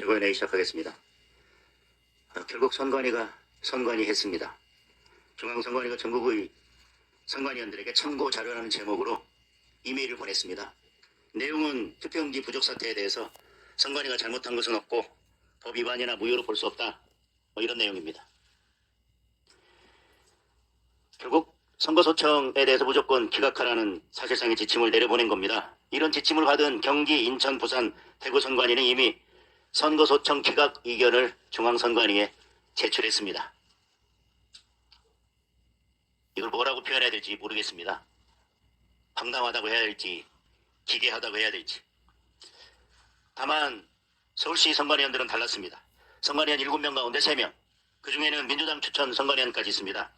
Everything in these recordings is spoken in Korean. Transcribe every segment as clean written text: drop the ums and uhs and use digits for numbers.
표현하기 시작하겠습니다. 결국 선관위 했습니다. 중앙선관위가 전국의 선관위원들에게 참고 자료라는 제목으로 이메일을 보냈습니다. 내용은 투표용지 부족 사태에 대해서 선관위가 잘못한 것은 없고 법 위반이나 무효로 볼 수 없다. 이런 내용입니다. 결국 선거소청에 대해서 무조건 기각하라는 사실상의 지침을 내려보낸 겁니다. 이런 지침을 받은 경기, 인천, 부산, 대구 선관위는 이미 선거소청 기각 의견을 중앙선관위에 제출했습니다. 이걸 뭐라고 표현해야 될지 모르겠습니다. 황당하다고 해야 할지 기괴하다고 해야 될지. 다만 서울시 선관위원들은 달랐습니다. 선관위원 7명 가운데 3명, 그 중에는 민주당 추천 선관위원까지 있습니다.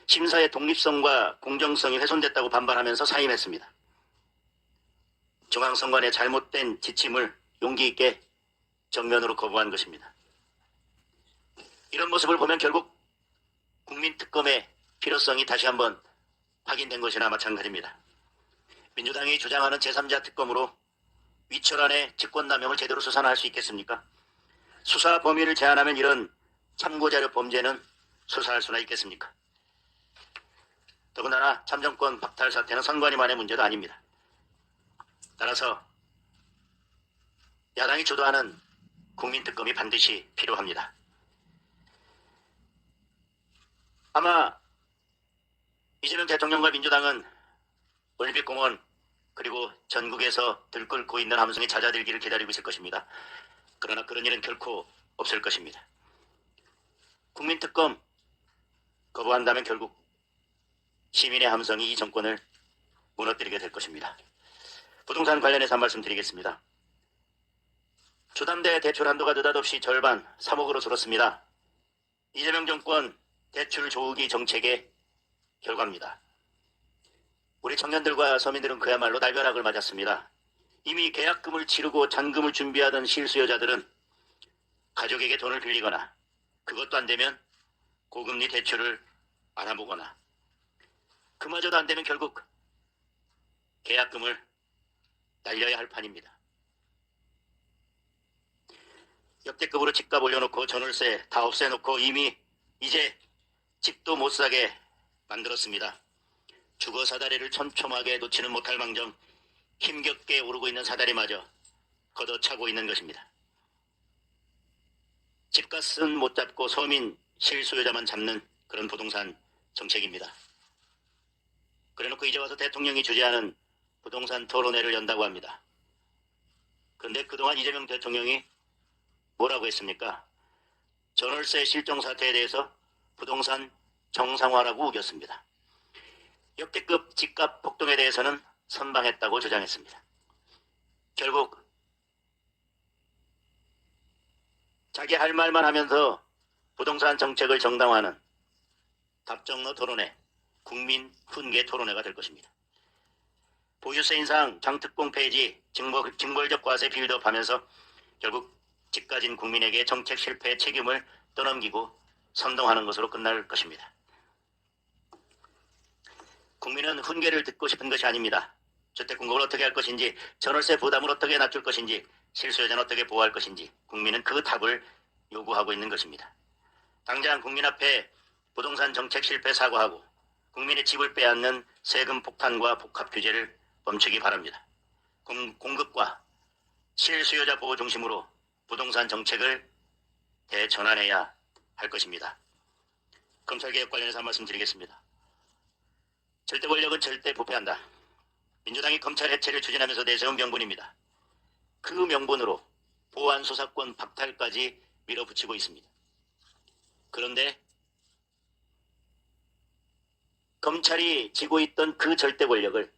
심사의 독립성과 공정성이 훼손됐다고 반발하면서 사임했습니다. 중앙선관위의 잘못된 지침을 용기 있게 정면으로 거부한 것입니다. 이런 모습을 보면 결국 국민특검의 필요성이 다시 한번 확인된 것이나 마찬가지입니다. 민주당이 주장하는 제3자 특검으로 위철안의 직권남용을 제대로 수사나 할 수 있겠습니까? 수사 범위를 제한하면 이런 참고자료 범죄는 수사할 수나 있겠습니까? 더군다나 참정권 박탈 사태는 선관위만의 문제도 아닙니다. 따라서 야당이 주도하는 국민특검이 반드시 필요합니다. 아마 이재명 대통령과 민주당은 올림픽공원 그리고 전국에서 들끓고 있는 함성이 잦아들기를 기다리고 있을 것입니다. 그러나 그런 일은 결코 없을 것입니다. 국민특검 거부한다면 결국 시민의 함성이 이 정권을 무너뜨리게 될 것입니다. 부동산 관련해서 한 말씀 드리겠습니다. 주담대 대출 한도가 느닷없이 절반 3억으로 줄었습니다. 이재명 정권 대출 조우기 정책의 결과입니다. 우리 청년들과 서민들은 그야말로 날벼락을 맞았습니다. 이미 계약금을 치르고 잔금을 준비하던 실수요자들은 가족에게 돈을 빌리거나 그것도 안 되면 고금리 대출을 알아보거나 그마저도 안 되면 결국 계약금을 날려야 할 판입니다. 역대급으로 집값 올려놓고 전월세 다 없애놓고 이미 이제 집도 못 사게 만들었습니다. 주거 사다리를 촘촘하게 놓지는 못할 망정 힘겹게 오르고 있는 사다리마저 걷어차고 있는 것입니다. 집값은 못 잡고 서민 실수요자만 잡는 그런 부동산 정책입니다. 그래놓고 이제 와서 대통령이 주재하는 부동산 토론회를 연다고 합니다. 그런데 그동안 이재명 대통령이 뭐라고 했습니까? 전월세 실종 사태에 대해서 부동산 정상화라고 우겼습니다. 역대급 집값 폭등에 대해서는 선방했다고 주장했습니다. 결국 자기 할 말만 하면서 부동산 정책을 정당화하는 답정너 토론회, 국민 훈계 토론회가 될 것입니다. 보유세 인상, 장특공 폐지, 징벌적 과세 빌드업하면서 결국 집 가진 국민에게 정책 실패의 책임을 떠넘기고 선동하는 것으로 끝날 것입니다. 국민은 훈계를 듣고 싶은 것이 아닙니다. 주택 공급을 어떻게 할 것인지, 전월세 부담을 어떻게 낮출 것인지, 실수요자는 어떻게 보호할 것인지 국민은 그 답을 요구하고 있는 것입니다. 당장 국민 앞에 부동산 정책 실패 사과하고 국민의 집을 빼앗는 세금 폭탄과 복합 규제를 멈추기 바랍니다. 공급과 실수요자 보호 중심으로 부동산 정책을 대전환해야 할 것입니다. 검찰개혁 관련해서 한 말씀 드리겠습니다. 절대 권력은 절대 부패한다. 민주당이 검찰 해체를 추진하면서 내세운 명분입니다. 그 명분으로 보안 수사권 박탈까지 밀어붙이고 있습니다. 그런데 검찰이 쥐고 있던 그 절대 권력을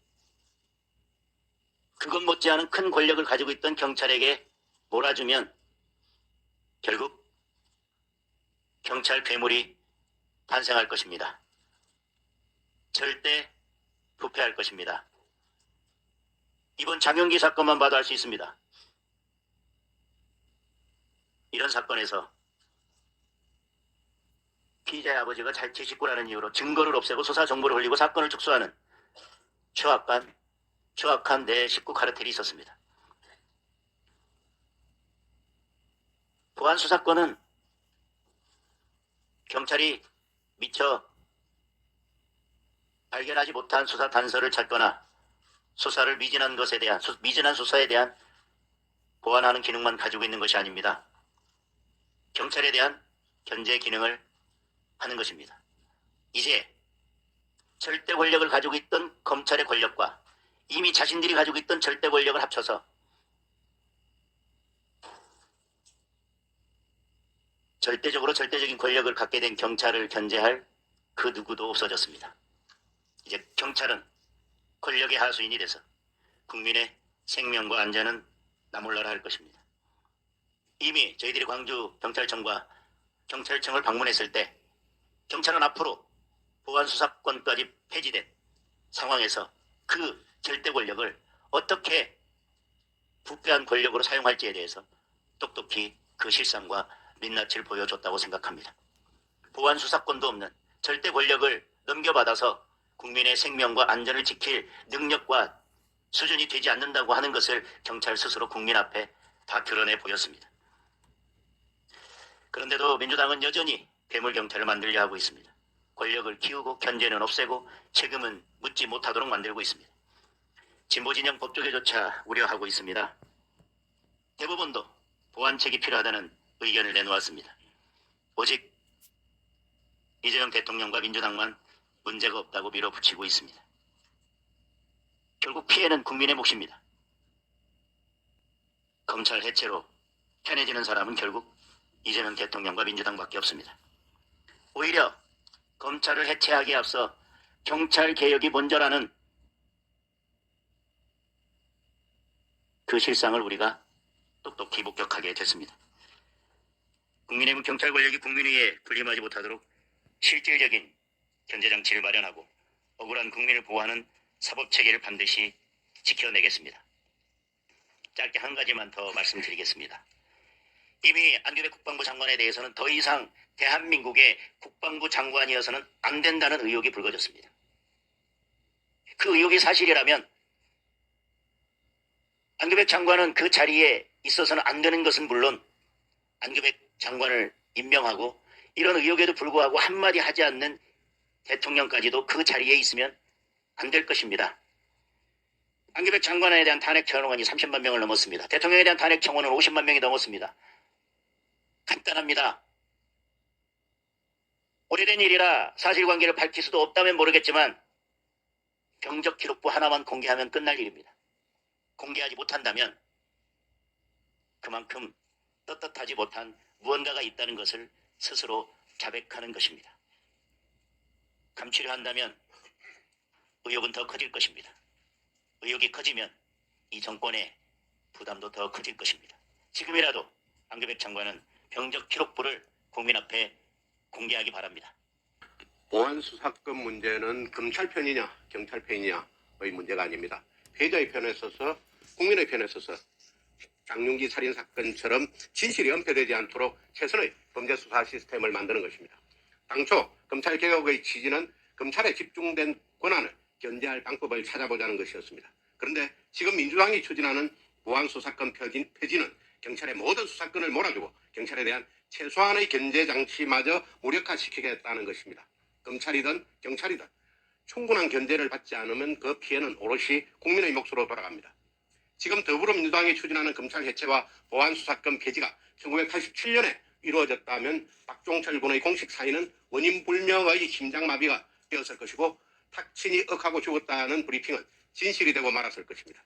그것 못지않은 큰 권력을 가지고 있던 경찰에게 몰아주면 결국 경찰 괴물이 탄생할 것입니다. 절대 부패할 것입니다. 이번 장영기 사건만 봐도 알 수 있습니다. 이런 사건에서 피의자의 아버지가 자취 식구라는 이유로 증거를 없애고 수사 정보를 흘리고 사건을 축소하는 추악한 내 식구 카르텔이 있었습니다. 보안 수사권은 경찰이 미처 발견하지 못한 수사 단서를 찾거나 수사를 미진한 수사에 대한 보완하는 기능만 가지고 있는 것이 아닙니다. 경찰에 대한 견제 기능을 하는 것입니다. 이제 절대 권력을 가지고 있던 검찰의 권력과 이미 자신들이 가지고 있던 절대 권력을 합쳐서 절대적인 권력을 갖게 된 경찰을 견제할 그 누구도 없어졌습니다. 이제 경찰은 권력의 하수인이 돼서 국민의 생명과 안전은 나몰라라 할 것입니다. 이미 저희들이 광주 경찰청을 방문했을 때 경찰은 앞으로 보안수사권까지 폐지된 상황에서 그 절대 권력을 어떻게 부패한 권력으로 사용할지에 대해서 똑똑히 그 실상과 민낯을 보여줬다고 생각합니다. 보안수사권도 없는 절대 권력을 넘겨받아서 국민의 생명과 안전을 지킬 능력과 수준이 되지 않는다고 하는 것을 경찰 스스로 국민 앞에 다 드러내 보였습니다. 그런데도 민주당은 여전히 괴물경찰을 만들려 하고 있습니다. 권력을 키우고 견제는 없애고 책임은 묻지 못하도록 만들고 있습니다. 진보진영 법조계조차 우려하고 있습니다. 대법원도 보완책이 필요하다는 의견을 내놓았습니다. 오직 이재명 대통령과 민주당만 문제가 없다고 밀어붙이고 있습니다. 결국 피해는 국민의 몫입니다. 검찰 해체로 편해지는 사람은 결국 이재명 대통령과 민주당밖에 없습니다. 오히려 검찰을 해체하기에 앞서 경찰 개혁이 먼저라는 그 실상을 우리가 똑똑히 목격하게 됐습니다. 국민의힘 경찰 권력이 국민위에 군림하지 못하도록 실질적인 견제장치를 마련하고 억울한 국민을 보호하는 사법체계를 반드시 지켜내겠습니다. 짧게 한 가지만 더 말씀드리겠습니다. 이미 안규백 국방부 장관에 대해서는 더 이상 대한민국의 국방부 장관이어서는 안 된다는 의혹이 불거졌습니다. 그 의혹이 사실이라면 안규백 장관은 그 자리에 있어서는 안 되는 것은 물론 안규백 장관을 임명하고 이런 의혹에도 불구하고 한마디 하지 않는 대통령까지도 그 자리에 있으면 안 될 것입니다. 안규백 장관에 대한 탄핵 청원이 30만 명을 넘었습니다. 대통령에 대한 탄핵 청원은 50만 명이 넘었습니다. 간단합니다. 오래된 일이라 사실관계를 밝힐 수도 없다면 모르겠지만 병적 기록부 하나만 공개하면 끝날 일입니다. 공개하지 못한다면 그만큼 떳떳하지 못한 무언가가 있다는 것을 스스로 자백하는 것입니다. 감추려 한다면 의혹은 더 커질 것입니다. 의혹이 커지면 이 정권의 부담도 더 커질 것입니다. 지금이라도 안규백 장관은 병적 기록부를 국민 앞에 공개하기 바랍니다. 보안수사권 문제는 검찰 편이냐 경찰 편이냐의 문제가 아닙니다. 피해자의 편에 서서 국민의 편에 서서 장윤기 살인사건처럼 진실이 은폐되지 않도록 최선의 범죄수사 시스템을 만드는 것입니다. 당초 검찰개혁의 취지는 검찰에 집중된 권한을 견제할 방법을 찾아보자는 것이었습니다. 그런데 지금 민주당이 추진하는 보안수사권 폐지는 경찰의 모든 수사권을 몰아주고 경찰에 대한 최소한의 견제장치마저 무력화시키겠다는 것입니다. 검찰이든 경찰이든 충분한 견제를 받지 않으면 그 피해는 오롯이 국민의 몫으로 돌아갑니다. 지금 더불어민주당이 추진하는 검찰 해체와 보안수사권 폐지가 1987년에 이루어졌다면 박종철 군의 공식 사인은 원인 불명의 심장마비가 되었을 것이고 탁친이 억하고 죽었다는 브리핑은 진실이 되고 말았을 것입니다.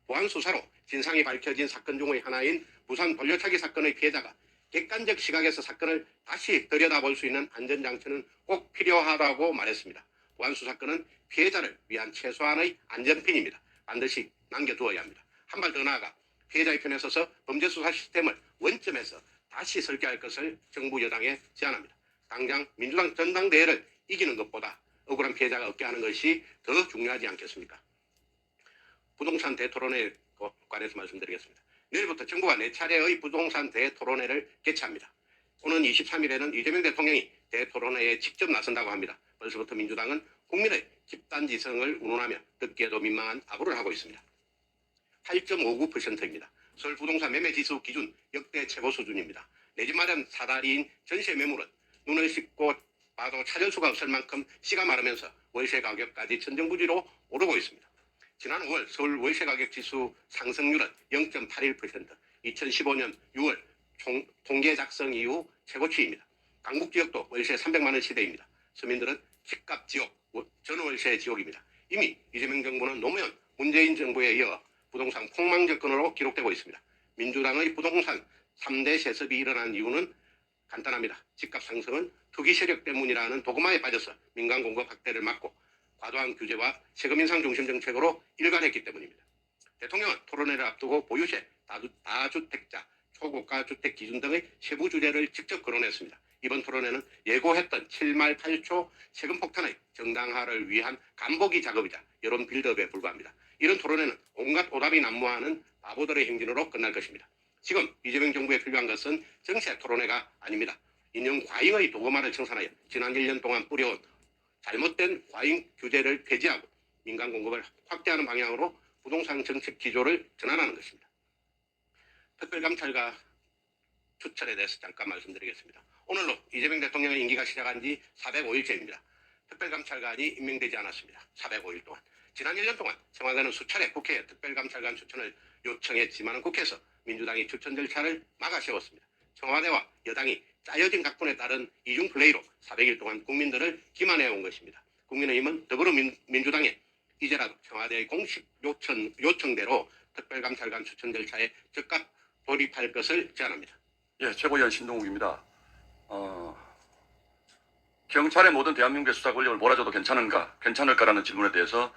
보안수사로 진상이 밝혀진 사건 중의 하나인 부산 돌려차기 사건의 피해자가 객관적 시각에서 사건을 다시 들여다볼 수 있는 안전장치는 꼭 필요하다고 말했습니다. 보안수사권은 피해자를 위한 최소한의 안전핀입니다. 반드시 남겨두어야 합니다. 한 발 더 나아가 피해자의 편에 서서 범죄수사 시스템을 원점에서 다시 설계할 것을 정부 여당에 제안합니다. 당장 민주당 전당대회를 이기는 것보다 억울한 피해자가 없게 하는 것이 더 중요하지 않겠습니까? 부동산 대토론회 관해서 말씀드리겠습니다. 내일부터 정부가 4차례의 부동산 대토론회를 개최합니다. 오는 23일에는 이재명 대통령이 대토론회에 직접 나선다고 합니다. 벌써부터 민주당은 국민의 집단지성을 운운하며 듣기에도 민망한 아부를 하고 있습니다. 8.59%입니다. 서울 부동산 매매 지수 기준 역대 최고 수준입니다. 내 집 마련 사다리인 전세 매물은 눈을 씻고 봐도 찾을 수가 없을 만큼 씨가 마르면서 월세 가격까지 천정부지로 오르고 있습니다. 지난 5월 서울 월세 가격 지수 상승률은 0.81%, 2015년 6월 통계 작성 이후 최고치입니다. 강북 지역도 월세 300만 원 시대입니다. 서민들은 집값 지옥, 전월세 지옥입니다. 이미 이재명 정부는 노무현, 문재인 정부에 이어 부동산 폭망 접근으로 기록되고 있습니다. 민주당의 부동산 3대 세습이 일어난 이유는 간단합니다. 집값 상승은 투기 세력 때문이라는 도그마에 빠져서 민간 공급 확대를 막고 과도한 규제와 세금 인상 중심 정책으로 일관했기 때문입니다. 대통령은 토론회를 앞두고 보유세, 다주택자, 초고가 주택 기준 등의 세부 주제를 직접 거론했습니다. 이번 토론회는 예고했던 7말 8초 세금 폭탄의 정당화를 위한 간보기 작업이자 여론 빌드업에 불과합니다. 이런 토론회는 온갖 오답이 난무하는 바보들의 행진으로 끝날 것입니다. 지금 이재명 정부에 필요한 것은 정책 토론회가 아닙니다. 인용 과잉의 도구마를 청산하여 지난 1년 동안 뿌려온 잘못된 과잉 규제를 폐지하고 민간 공급을 확대하는 방향으로 부동산 정책 기조를 전환하는 것입니다. 특별감찰과 추천에 대해서 잠깐 말씀드리겠습니다. 오늘로 이재명 대통령의 임기가 시작한 지 405일째입니다. 특별감찰관이 임명되지 않았습니다. 405일 동안. 지난 1년 동안 청와대는 수차례 국회에 특별감찰관 추천을 요청했지만 국회에서 민주당이 추천 절차를 막아세웠습니다. 청와대와 여당이 짜여진 각본에 따른 이중 플레이로 400일 동안 국민들을 기만해온 것입니다. 국민의힘은 더불어민주당에 이제라도 청와대의 공식 요청대로 특별감찰관 추천 절차에 즉각 돌입할 것을 제안합니다. 예, 최고위원 신동욱입니다. 경찰의 모든 대한민국의 수사 권력을 몰아줘도 괜찮을까라는 질문에 대해서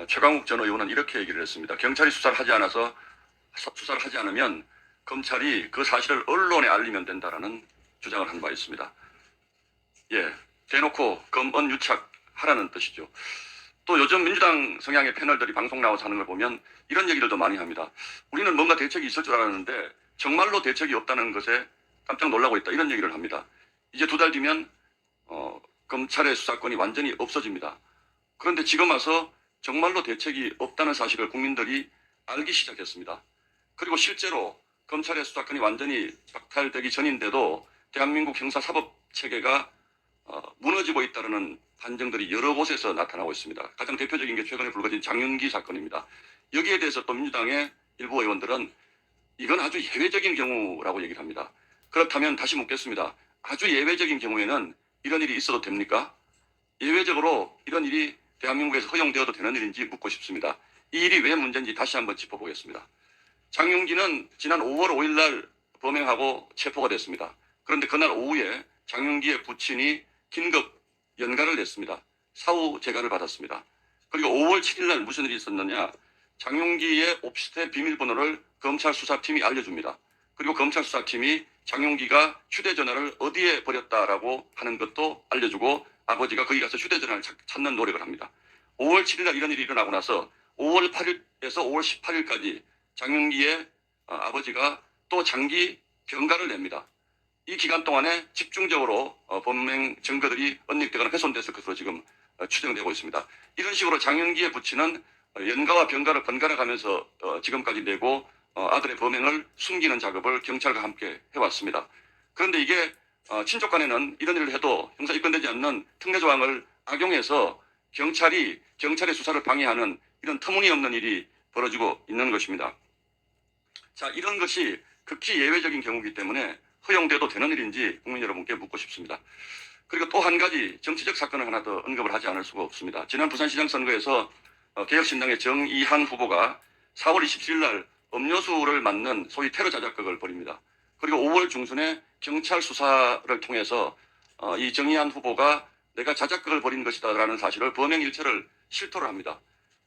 최강욱 전 의원은 이렇게 얘기를 했습니다. 경찰이 수사를 하지 않으면 검찰이 그 사실을 언론에 알리면 된다라는 주장을 한 바 있습니다. 예, 대놓고 검언 유착하라는 뜻이죠. 또 요즘 민주당 성향의 패널들이 방송 나와서 하는 걸 보면 이런 얘기들도 많이 합니다. 우리는 뭔가 대책이 있을 줄 알았는데 정말로 대책이 없다는 것에 깜짝 놀라고 있다. 이런 얘기를 합니다. 이제 2달 뒤면 검찰의 수사권이 완전히 없어집니다. 그런데 지금 와서 정말로 대책이 없다는 사실을 국민들이 알기 시작했습니다. 그리고 실제로 검찰의 수사권이 완전히 박탈되기 전인데도 대한민국 형사사법체계가 무너지고 있다는 반증들이 여러 곳에서 나타나고 있습니다. 가장 대표적인 게 최근에 불거진 장윤기 사건입니다. 여기에 대해서 또 민주당의 일부 의원들은 이건 아주 예외적인 경우라고 얘기를 합니다. 그렇다면 다시 묻겠습니다. 아주 예외적인 경우에는 이런 일이 있어도 됩니까? 예외적으로 이런 일이 대한민국에서 허용되어도 되는 일인지 묻고 싶습니다. 이 일이 왜 문제인지 다시 한번 짚어보겠습니다. 장윤기는 지난 5월 5일 날 범행하고 체포가 됐습니다. 그런데 그날 오후에 장윤기의 부친이 긴급 연가를 냈습니다. 사후 재가를 받았습니다. 그리고 5월 7일 날 무슨 일이 있었느냐. 장윤기의 오피스텔 비밀번호를 검찰 수사팀이 알려줍니다. 그리고 검찰 수사팀이 장윤기가 휴대전화를 어디에 버렸다라고 하는 것도 알려주고 아버지가 거기 가서 휴대전화를 찾는 노력을 합니다. 5월 7일 날 이런 일이 일어나고 나서 5월 8일에서 5월 18일까지 장윤기의 아버지가 또 장기 병가를 냅니다. 이 기간 동안에 집중적으로 범행 증거들이 언닉되거나 훼손됐을 것으로 지금 추정되고 있습니다. 이런 식으로 장윤기의 부친은 연가와 병가를 번갈아 가면서 지금까지 내고 아들의 범행을 숨기는 작업을 경찰과 함께 해왔습니다. 그런데 이게 친족 간에는 이런 일을 해도 형사 입건되지 않는 특례 조항을 악용해서 경찰의 수사를 방해하는 이런 터무니없는 일이 벌어지고 있는 것입니다. 자, 이런 것이 극히 예외적인 경우이기 때문에 허용돼도 되는 일인지 국민 여러분께 묻고 싶습니다. 그리고 또 한 가지 정치적 사건을 하나 더 언급을 하지 않을 수가 없습니다. 지난 부산시장 선거에서 개혁신당의 정의한 후보가 4월 27일 날 음료수를 맞는 소위 테러 자작극을 벌입니다. 그리고 5월 중순에 경찰 수사를 통해서 이 정의한 후보가 내가 자작극을 벌인 것이다라는 사실을 범행일체를 실토를 합니다.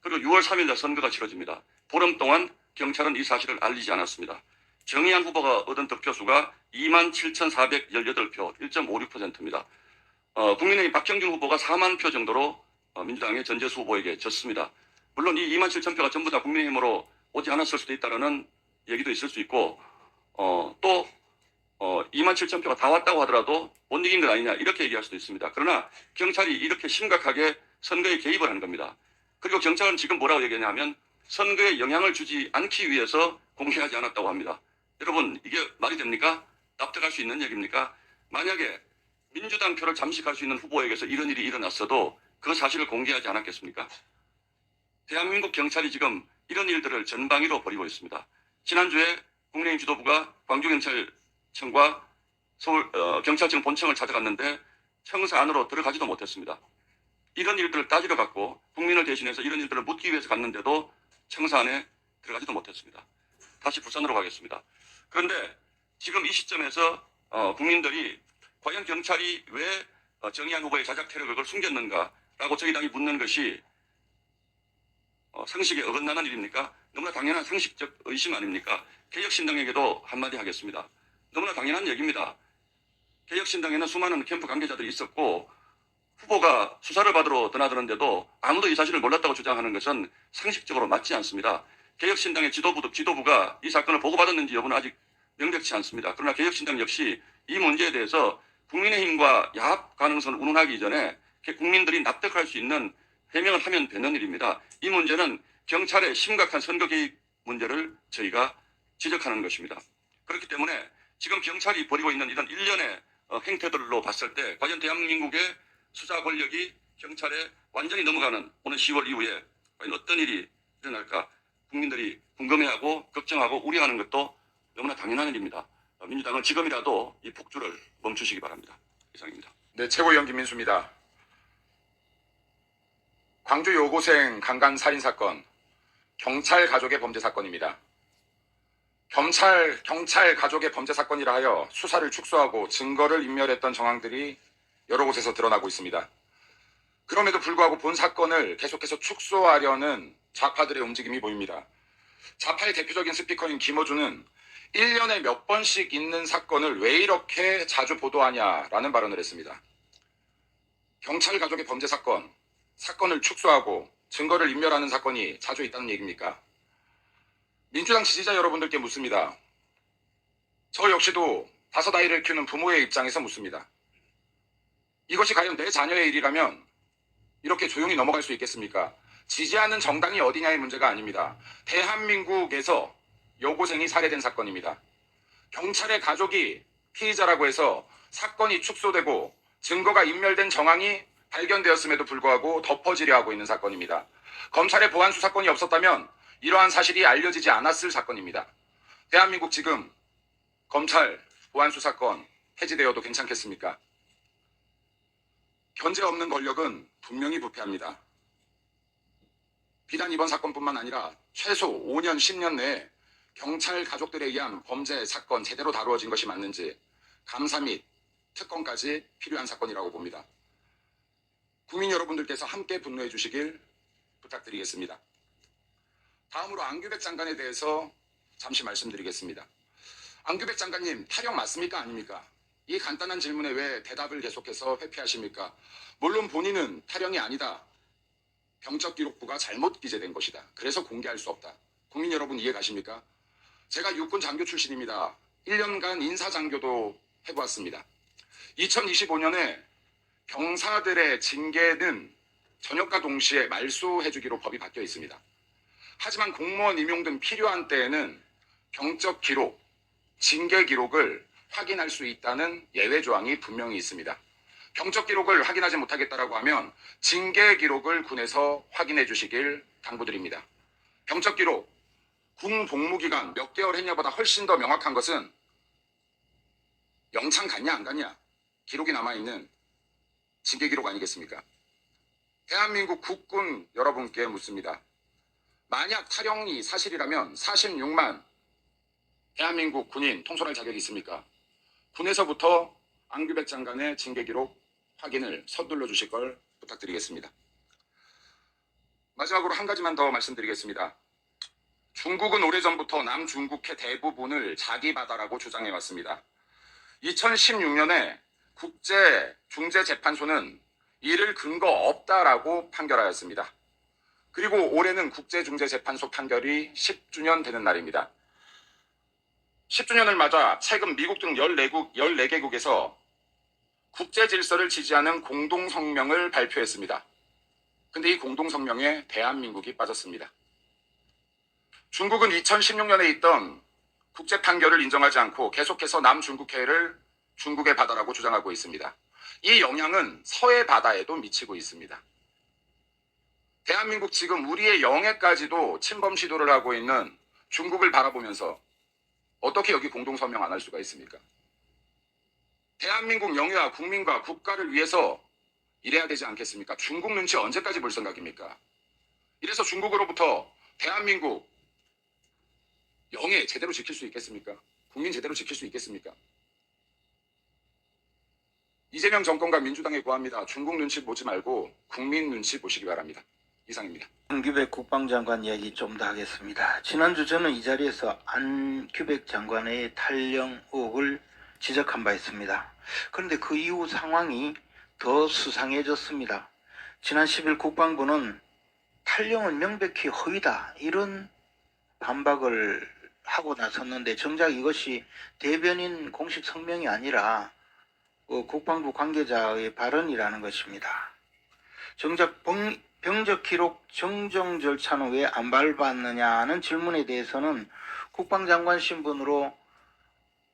그리고 6월 3일 날 선거가 치러집니다. 보름 동안 경찰은 이 사실을 알리지 않았습니다. 정의한 후보가 얻은 득표수가 27,418표, 1.56%입니다. 국민의힘 박형준 후보가 4만 표 정도로 민주당의 전재수 후보에게 졌습니다. 물론 이 27,000표가 전부 다 국민의힘으로 오지 않았을 수도 있다는 얘기도 있을 수 있고 또 27,000표가 다 왔다고 하더라도 못 이긴 건 아니냐 이렇게 얘기할 수도 있습니다. 그러나 경찰이 이렇게 심각하게 선거에 개입을 한 겁니다. 그리고 경찰은 지금 뭐라고 얘기하냐면 선거에 영향을 주지 않기 위해서 공개하지 않았다고 합니다. 여러분, 이게 말이 됩니까? 납득할 수 있는 얘기입니까? 만약에 민주당 표를 잠식할 수 있는 후보에게서 이런 일이 일어났어도 그 사실을 공개하지 않았겠습니까? 대한민국 경찰이 지금 이런 일들을 전방위로 벌이고 있습니다. 지난주에 국민의힘 지도부가 광주경찰청과 서울 경찰청 본청을 찾아갔는데 청사 안으로 들어가지도 못했습니다. 이런 일들을 따지러 갔고 국민을 대신해서 이런 일들을 묻기 위해서 갔는데도 청사 안에 들어가지도 못했습니다. 다시 부산으로 가겠습니다. 그런데 지금 이 시점에서 국민들이 과연 경찰이 왜 정의한 후보의 자작 테러를 숨겼는가라고 저희 당이 묻는 것이 상식에 어긋나는 일입니까? 너무나 당연한 상식적 의심 아닙니까? 개혁신당에게도 한마디 하겠습니다. 너무나 당연한 얘기입니다. 개혁신당에는 수많은 캠프 관계자들이 있었고 후보가 수사를 받으러 드나드는데도 아무도 이 사실을 몰랐다고 주장하는 것은 상식적으로 맞지 않습니다. 개혁신당의 지도부가 이 사건을 보고받았는지 여부는 아직 명백치 않습니다. 그러나 개혁신당 역시 이 문제에 대해서 국민의힘과 야합 가능성을 운운하기 전에 국민들이 납득할 수 있는 해명을 하면 되는 일입니다. 이 문제는 경찰의 심각한 선거 개입 문제를 저희가 지적하는 것입니다. 그렇기 때문에 지금 경찰이 벌이고 있는 이런 일련의 행태들로 봤을 때 과연 대한민국의 수사 권력이 경찰에 완전히 넘어가는 오는 10월 이후에 과연 어떤 일이 일어날까 국민들이 궁금해하고 걱정하고 우려하는 것도 너무나 당연한 일입니다. 민주당은 지금이라도 이 폭주를 멈추시기 바랍니다. 이상입니다. 네, 최고위원 김민수입니다. 광주 여고생 강간 살인 사건, 경찰 가족의 범죄 사건입니다. 경찰 가족의 범죄 사건이라 하여 수사를 축소하고 증거를 인멸했던 정황들이 여러 곳에서 드러나고 있습니다. 그럼에도 불구하고 본 사건을 계속해서 축소하려는 좌파들의 움직임이 보입니다. 좌파의 대표적인 스피커인 김어준은 1년에 몇 번씩 있는 사건을 왜 이렇게 자주 보도하냐라는 발언을 했습니다. 경찰 가족의 범죄 사건을 축소하고 증거를 인멸하는 사건이 자주 있다는 얘기입니까? 민주당 지지자 여러분들께 묻습니다. 저 역시도 5아이를 키우는 부모의 입장에서 묻습니다. 이것이 과연 내 자녀의 일이라면 이렇게 조용히 넘어갈 수 있겠습니까? 지지하는 정당이 어디냐의 문제가 아닙니다. 대한민국에서 여고생이 살해된 사건입니다. 경찰의 가족이 피의자라고 해서 사건이 축소되고 증거가 인멸된 정황이 발견되었음에도 불구하고 덮어지려 하고 있는 사건입니다. 검찰의 보안 수사권이 없었다면 이러한 사실이 알려지지 않았을 사건입니다. 대한민국 지금 검찰 보안 수사권 해지되어도 괜찮겠습니까? 견제 없는 권력은 분명히 부패합니다. 비단 이번 사건뿐만 아니라 최소 5년, 10년 내에 경찰 가족들에 의한 범죄 사건 제대로 다루어진 것이 맞는지 감사 및 특검까지 필요한 사건이라고 봅니다. 국민 여러분들께서 함께 분노해 주시길 부탁드리겠습니다. 다음으로 안규백 장관에 대해서 잠시 말씀드리겠습니다. 안규백 장관님, 타령 맞습니까? 아닙니까? 이 간단한 질문에 왜 대답을 계속해서 회피하십니까? 물론 본인은 타령이 아니다. 병적기록부가 잘못 기재된 것이다. 그래서 공개할 수 없다. 국민 여러분 이해 가십니까? 제가 육군 장교 출신입니다. 1년간 인사장교도 해보았습니다. 2025년에 병사들의 징계는 전역과 동시에 말소해주기로 법이 바뀌어 있습니다. 하지만 공무원 임용 등 필요한 때에는 병적 기록, 징계 기록을 확인할 수 있다는 예외 조항이 분명히 있습니다. 병적 기록을 확인하지 못하겠다라고 하면 징계 기록을 군에서 확인해 주시길 당부드립니다. 병적 기록, 군 복무 기간 몇 개월 했냐보다 훨씬 더 명확한 것은 영창 갔냐 안 갔냐 기록이 남아있는 징계 기록 아니겠습니까? 대한민국 국군 여러분께 묻습니다. 만약 타령이 사실이라면 46만 대한민국 군인 통솔할 자격이 있습니까? 군에서부터 안규백 장관의 징계 기록 확인을 서둘러 주실 걸 부탁드리겠습니다. 마지막으로 한 가지만 더 말씀드리겠습니다. 중국은 오래전부터 남중국해 대부분을 자기 바다라고 주장해 왔습니다. 2016년에 국제중재재판소는 이를 근거 없다라고 판결하였습니다. 그리고 올해는 국제중재재판소 판결이 10주년 되는 날입니다. 10주년을 맞아 최근 미국 등 14개국에서 국제질서를 지지하는 공동성명을 발표했습니다. 근데 이 공동성명에 대한민국이 빠졌습니다. 중국은 2016년에 있던 국제 판결을 인정하지 않고 계속해서 남중국해를 중국의 바다라고 주장하고 있습니다. 이 영향은 서해 바다에도 미치고 있습니다. 대한민국 지금 우리의 영해까지도 침범 시도를 하고 있는 중국을 바라보면서 어떻게 여기 공동성명 안 할 수가 있습니까? 대한민국 영해와 국민과 국가를 위해서 일해야 되지 않겠습니까? 중국 눈치 언제까지 볼 생각입니까? 이래서 중국으로부터 대한민국 영해 제대로 지킬 수 있겠습니까? 국민 제대로 지킬 수 있겠습니까? 이재명 정권과 민주당에 구합니다. 중국 눈치 보지 말고 국민 눈치 보시기 바랍니다. 이상입니다. 안규백 국방장관 이야기 좀 더 하겠습니다. 지난주 저는 이 자리에서 안규백 장관의 탈영 의혹을 지적한 바 있습니다. 그런데 그 이후 상황이 더 수상해졌습니다. 지난 10일 국방부는 탈영은 명백히 허위다 이런 반박을 하고 나섰는데 정작 이것이 대변인 공식 성명이 아니라 국방부 관계자의 발언이라는 것입니다. 정작 병적 기록 정정 절차는 왜 안 밟았느냐는 질문에 대해서는 국방장관 신분으로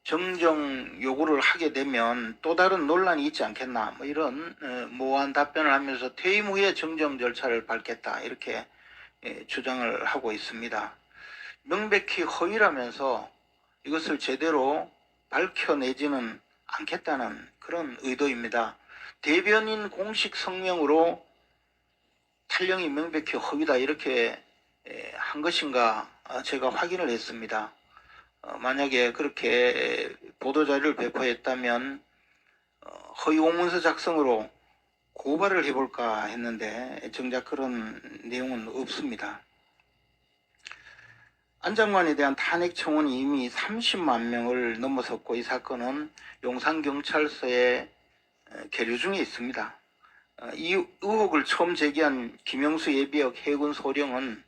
정정 요구를 하게 되면 또 다른 논란이 있지 않겠나 뭐 이런 모호한 답변을 하면서 퇴임 후에 정정 절차를 밟겠다 이렇게 주장을 하고 있습니다. 명백히 허위라면서 이것을 제대로 밝혀내지는 않겠다는 그런 의도입니다. 대변인 공식 성명으로 탈영이 명백히 허위다 이렇게 한 것인가 제가 확인을 했습니다. 만약에 그렇게 보도자료를 배포했다면 허위 공문서 작성으로 고발을 해볼까 했는데 정작 그런 내용은 없습니다. 안 장관에 대한 탄핵 청원이 이미 30만 명을 넘어섰고 이 사건은 용산경찰서에 계류 중에 있습니다. 이 의혹을 처음 제기한 김영수 예비역 해군 소령은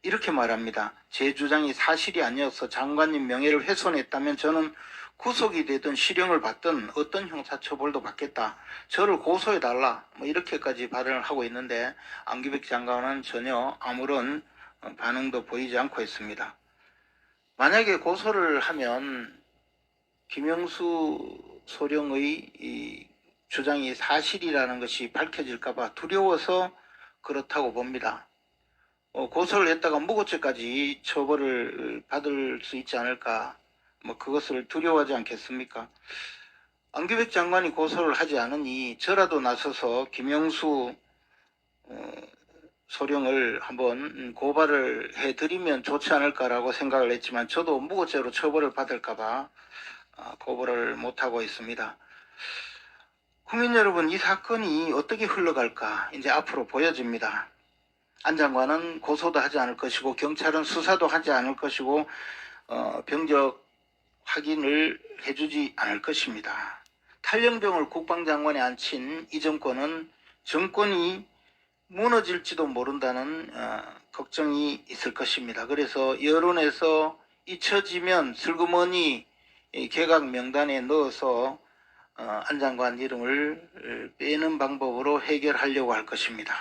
이렇게 말합니다. 제 주장이 사실이 아니어서 장관님 명예를 훼손했다면 저는 구속이 되든 실형을 받든 어떤 형사처벌도 받겠다. 저를 고소해달라. 뭐 이렇게까지 발언을 하고 있는데 안규백 장관은 전혀 아무런 반응도 보이지 않고 있습니다. 만약에 고소를 하면 김영수 소령의 이 주장이 사실이라는 것이 밝혀질까봐 두려워서 그렇다고 봅니다. 고소를 했다가 무고죄까지 처벌을 받을 수 있지 않을까, 뭐 그것을 두려워하지 않겠습니까? 안규백 장관이 고소를 하지 않으니 저라도 나서서 김영수 소령을 한번 고발을 해드리면 좋지 않을까라고 생각을 했지만 저도 무고죄로 처벌을 받을까봐 고발을 못하고 있습니다. 국민 여러분, 이 사건이 어떻게 흘러갈까 이제 앞으로 보여집니다. 안 장관은 고소도 하지 않을 것이고 경찰은 수사도 하지 않을 것이고 병적 확인을 해주지 않을 것입니다. 탈영병을 국방장관에 앉힌 이 정권은 정권이 무너질지도 모른다는 걱정이 있을 것입니다. 그래서 여론에서 잊혀지면 슬그머니 개각 명단에 넣어서 안 장관 이름을 빼는 방법으로 해결하려고 할 것입니다.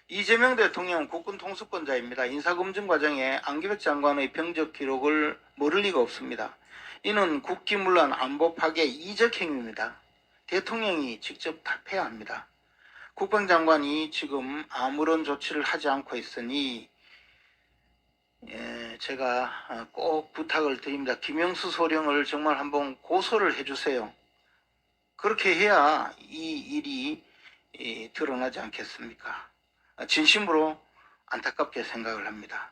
이재명 대통령은 국군 통수권자입니다. 인사검증 과정에 안규백 장관의 병적 기록을 모를 리가 없습니다. 이는 국기문란 안보 파괴 이적 행위입니다. 대통령이 직접 답해야 합니다. 국방장관이 지금 아무런 조치를 하지 않고 있으니 제가 꼭 부탁을 드립니다. 김영수 소령을 정말 한번 고소를 해주세요. 그렇게 해야 이 일이 드러나지 않겠습니까? 진심으로 안타깝게 생각을 합니다.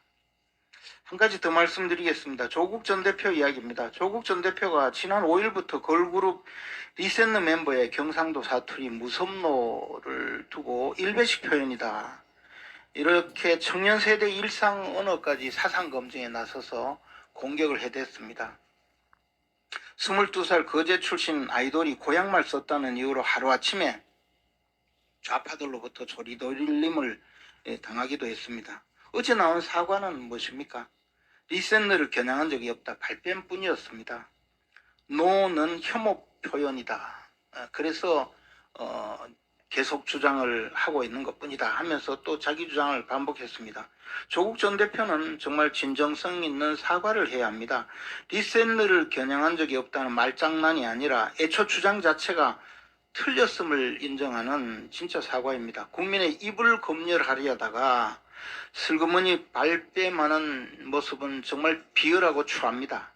한 가지 더 말씀드리겠습니다. 조국 전 대표 이야기입니다. 조국 전 대표가 지난 5일부터 걸그룹 리셋느 멤버의 경상도 사투리 무섭노를 두고 일배식 표현이다. 이렇게 청년 세대 일상 언어까지 사상 검증에 나서서 공격을 해댔습니다. 22살 거제 출신 아이돌이 고향말 썼다는 이유로 하루아침에 좌파들로부터 조리돌림을 당하기도 했습니다. 어제 나온 사과는 무엇입니까? 리셋너를 겨냥한 적이 없다. 발뺌뿐이었습니다. 노는 혐오 표현이다. 그래서 계속 주장을 하고 있는 것뿐이다 하면서 또 자기 주장을 반복했습니다. 조국 전 대표는 정말 진정성 있는 사과를 해야 합니다. 리셋을을 겨냥한 적이 없다는 말장난이 아니라 애초 주장 자체가 틀렸음을 인정하는 진짜 사과입니다. 국민의 입을 검열하려다가 슬그머니 발뺌하는 모습은 정말 비열하고 추합니다.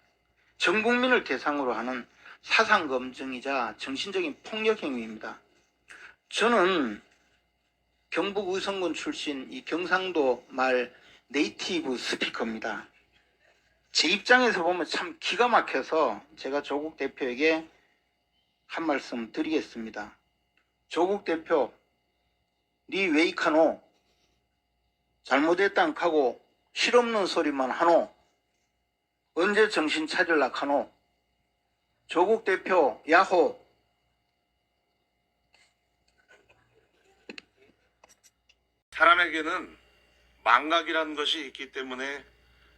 전 국민을 대상으로 하는 사상검증이자 정신적인 폭력 행위입니다. 저는 경북 의성군 출신 이 경상도 말 네이티브 스피커입니다. 제 입장에서 보면 참 기가 막혀서 제가 조국 대표에게 한 말씀 드리겠습니다. 조국 대표, 니 웨이카노? 잘못했단 하고 실없는 소리만 하노? 언제 정신 차릴라 카노? 조국 대표, 야호! 사람에게는 망각이라는 것이 있기 때문에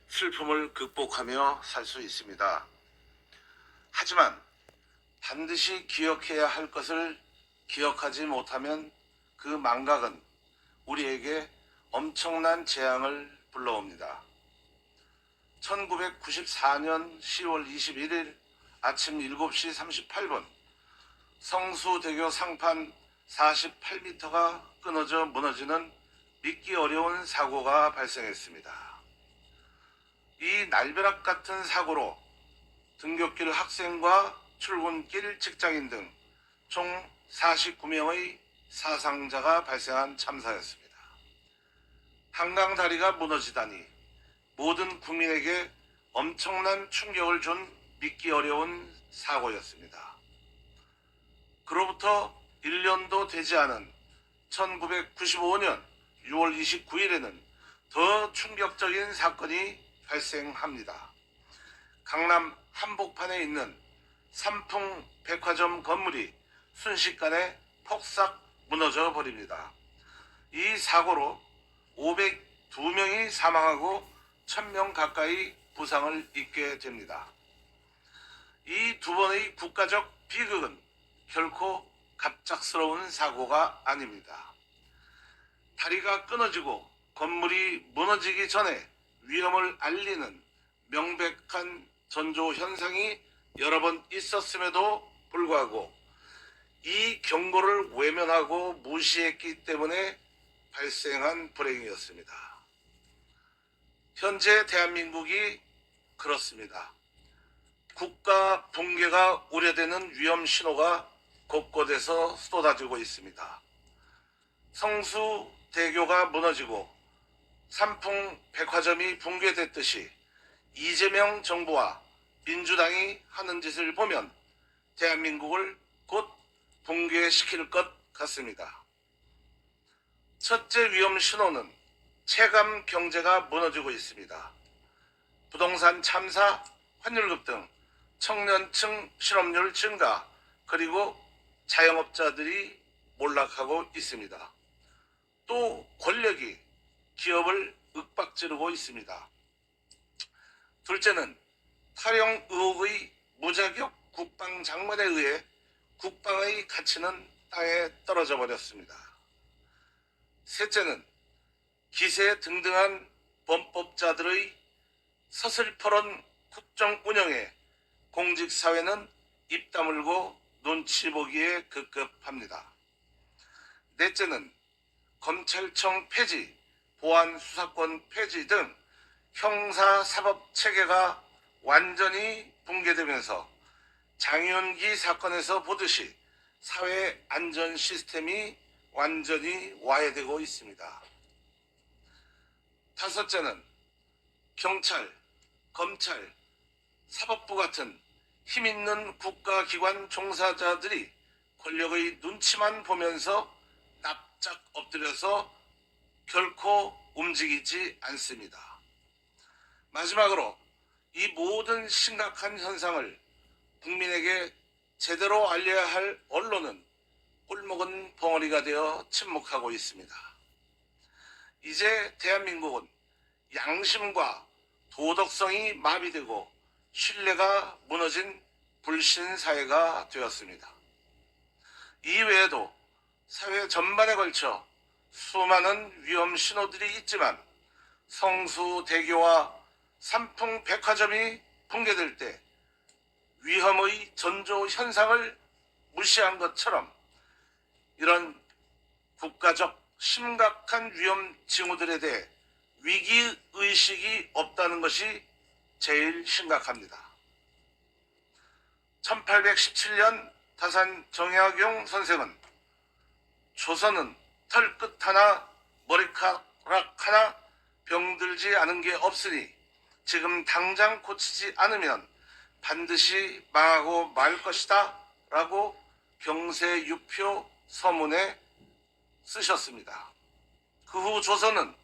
슬픔을 극복하며 살 수 있습니다. 하지만 반드시 기억해야 할 것을 기억하지 못하면 그 망각은 우리에게 엄청난 재앙을 불러옵니다. 1994년 10월 21일 아침 7시 38분 성수대교 상판 48m가 끊어져 무너지는 믿기 어려운 사고가 발생했습니다. 이 날벼락 같은 사고로 등굣길 학생과 출근길 직장인 등 총 49명의 사상자가 발생한 참사였습니다. 한강 다리가 무너지다니 모든 국민에게 엄청난 충격을 준 믿기 어려운 사고였습니다. 그로부터 1년도 되지 않은 1995년 6월 29일에는 더 충격적인 사건이 발생합니다. 강남 한복판에 있는 삼풍 백화점 건물이 순식간에 폭삭 무너져 버립니다. 이 사고로 502명이 사망하고 1000명 가까이 부상을 입게 됩니다. 이 두 번의 국가적 비극은 결코 갑작스러운 사고가 아닙니다. 다리가 끊어지고 건물이 무너지기 전에 위험을 알리는 명백한 전조 현상이 여러 번 있었음에도 불구하고 이 경고를 외면하고 무시했기 때문에 발생한 불행이었습니다. 현재 대한민국이 그렇습니다. 국가 붕괴가 우려되는 위험 신호가 곳곳에서 쏟아지고 있습니다. 성수대교가 무너지고 삼풍 백화점이 붕괴됐듯이 이재명 정부와 민주당이 하는 짓을 보면 대한민국을 곧 붕괴시킬 것 같습니다. 첫째 위험 신호는 체감 경제가 무너지고 있습니다. 부동산 참사, 환율급 등 청년층 실업률 증가, 그리고 자영업자들이 몰락하고 있습니다. 또 권력이 기업을 윽박지르고 있습니다. 둘째는 탈영 의혹의 무자격 국방장관에 의해 국방의 가치는 땅에 떨어져 버렸습니다. 셋째는 기세 등등한 범법자들의 서슬퍼런 국정 운영에 공직사회는 입 다물고 눈치 보기에 급급합니다. 넷째는 검찰청 폐지, 보안수사권 폐지 등 형사사법체계가 완전히 붕괴되면서 장윤기 사건에서 보듯이 사회 안전 시스템이 완전히 와해되고 있습니다. 다섯째는 경찰, 검찰, 사법부 같은 힘있는 국가기관 종사자들이 권력의 눈치만 보면서 납작 엎드려서 결코 움직이지 않습니다. 마지막으로 이 모든 심각한 현상을 국민에게 제대로 알려야 할 언론은 꿀먹은 벙어리가 되어 침묵하고 있습니다. 이제 대한민국은 양심과 도덕성이 마비되고 신뢰가 무너진 불신사회가 되었습니다. 이외에도 사회 전반에 걸쳐 수많은 위험 신호들이 있지만 성수대교와 삼풍백화점이 붕괴될 때 위험의 전조 현상을 무시한 것처럼 이런 국가적 심각한 위험 징후들에 대해 위기의식이 없다는 것이 제일 심각합니다. 1817년 다산 정약용 선생은 조선은 털끝 하나 머리카락 하나 병들지 않은 게 없으니 지금 당장 고치지 않으면 반드시 망하고 말 것이다 라고 경세유표 서문에 쓰셨습니다. 그 후 조선은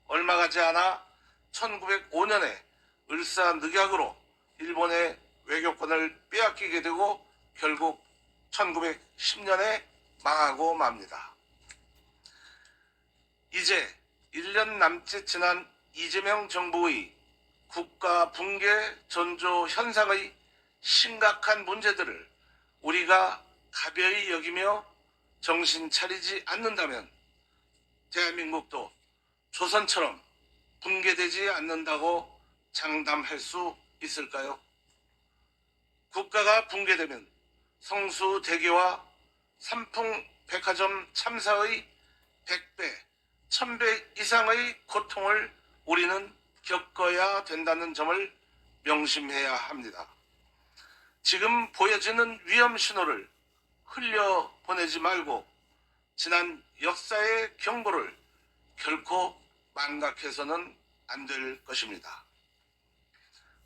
얼마 가지 않아 1905년에 을사늑약으로 일본의 외교권을 빼앗기게 되고 결국 1910년에 망하고 맙니다. 이제 1년 남짓 지난 이재명 정부의 국가 붕괴 전조 현상의 심각한 문제들을 우리가 가벼이 여기며 정신 차리지 않는다면 대한민국도 조선처럼 붕괴되지 않는다고 장담할 수 있을까요? 국가가 붕괴되면 성수대교와 삼풍백화점 참사의 100배, 1000배 이상의 고통을 우리는 겪어야 된다는 점을 명심해야 합니다. 지금 보여지는 위험 신호를 흘려보내지 말고 지난 역사의 경고를 결코 망각해서는 안 될 것입니다.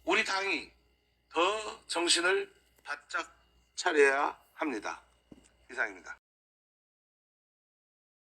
우리 당이 더 정신을 바짝 차려야 합니다. 이상입니다.